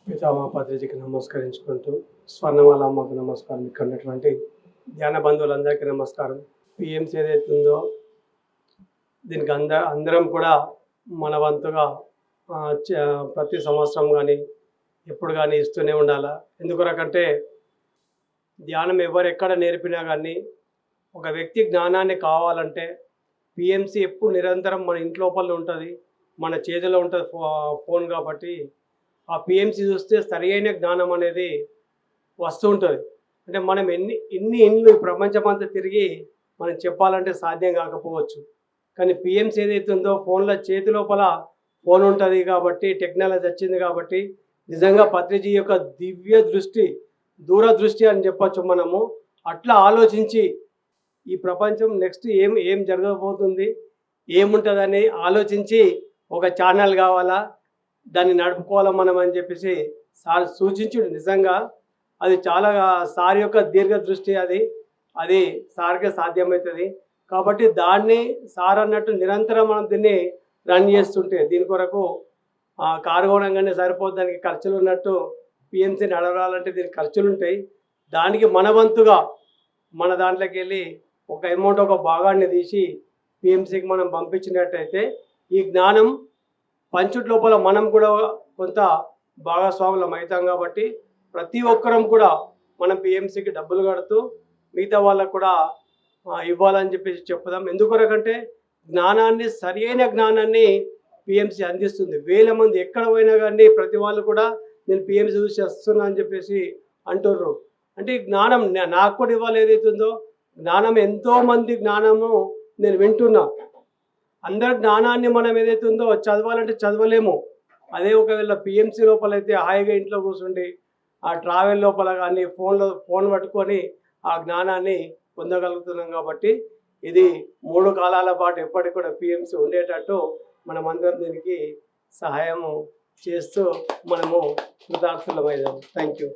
పితామహ పత్రిజీకి నమస్కరించుకుంటూ స్వర్ణమాల అమ్మకు నమస్కారం. ఇక్కడ ఉన్నటువంటి ధ్యాన బంధువులందరికీ నమస్కారం. పిఎంసి ఏదైతే ఉందో దీనికి అందరం కూడా మన వంతుగా ప్రతి సంవత్సరం కానీ ఎప్పుడు కానీ ఇస్తూనే ఉండాలా. ఎందుకొరకంటే ధ్యానం ఎవరు ఎక్కడ నేర్పినా కానీ ఒక వ్యక్తి జ్ఞానాన్ని కావాలంటే పిఎంసి ఎప్పుడు నిరంతరం మన ఇంట్లోపల ఉంటుంది, మన చేతిలో ఉంటుంది ఫోన్. కాబట్టి ఆ పిఎంసి చూస్తే సరైన జ్ఞానం అనేది వస్తూ ఉంటుంది. అంటే మనం ఎన్ని ఇండ్లు ప్రపంచమంతా తిరిగి మనం చెప్పాలంటే సాధ్యం కాకపోవచ్చు. కానీ పిఎంసి ఏదైతే ఉందో ఫోన్లో చేతి లోపల ఫోన్ ఉంటుంది కాబట్టి, టెక్నాలజీ వచ్చింది కాబట్టి నిజంగా పత్రిజీ యొక్క దివ్య దృష్టి, దూరదృష్టి అని చెప్పచ్చు మనము. అట్లా ఆలోచించి ఈ ప్రపంచం నెక్స్ట్ ఏం జరగబోతుంది, ఏముంటుందని ఆలోచించి ఒక ఛానల్ కావాలా, దాన్ని నడుపుకోవాలా మనం అని చెప్పేసి సార్ సూచించుడు. నిజంగా అది చాలా సార్ యొక్క దీర్ఘదృష్టి, అది సార్కే సాధ్యమవుతుంది. కాబట్టి దాన్ని సార్ అన్నట్టు నిరంతరం మనం దీన్ని రన్ చేస్తుంటే దీని కొరకు కారుగోణంగానే సరిపోదు. దానికి ఖర్చులు ఉన్నట్టు పిఎంసీ నడవాలంటే దీనికి ఖర్చులు ఉంటాయి. దానికి మన వంతుగా మన దాంట్లోకి వెళ్ళి ఒక అమౌంట్, ఒక భాగాన్ని తీసి పిఎంసీకి మనం పంపించినట్టయితే ఈ జ్ఞానం పంచుట్ లోపల మనం కూడా కొంత భాగస్వాములం అవుతాం. కాబట్టి ప్రతి ఒక్కరం కూడా మనం పిఎంసీకి డబ్బులు కడుతూ మిగతా వాళ్ళకు కూడా ఇవ్వాలని చెప్పేసి చెప్పుదాం. ఎందుకొరకంటే జ్ఞానాన్ని, సరి అయిన జ్ఞానాన్ని పిఎంసీ అందిస్తుంది. వేల మంది ఎక్కడ పోయినా కానీ ప్రతి వాళ్ళు కూడా నేను పిఎంసీ చూసి వస్తున్నా అని చెప్పేసి అంటుర్రు. అంటే ఈ జ్ఞానం నాకు కూడా ఇవ్వాలి ఏదైతుందో జ్ఞానం, ఎంతోమంది జ్ఞానము నేను వింటున్నా. అందరి జ్ఞానాన్ని మనం ఏదైతే ఉందో చదవాలంటే చదవలేము. అదే ఒకవేళ పిఎంసీ లోపల అయితే హాయిగా ఇంట్లో కూర్చుండి ఆ ట్రావెల్ లోపల కానీ ఫోన్ పట్టుకొని ఆ జ్ఞానాన్ని పొందగలుగుతున్నాం. కాబట్టి ఇది 3 కాలాల పాటు ఎప్పటికి కూడా పిఎంసీ ఉండేటట్టు మనం అందరం దీనికి సహాయము చేస్తూ మనము కృతార్థులమైదాం. Thank you.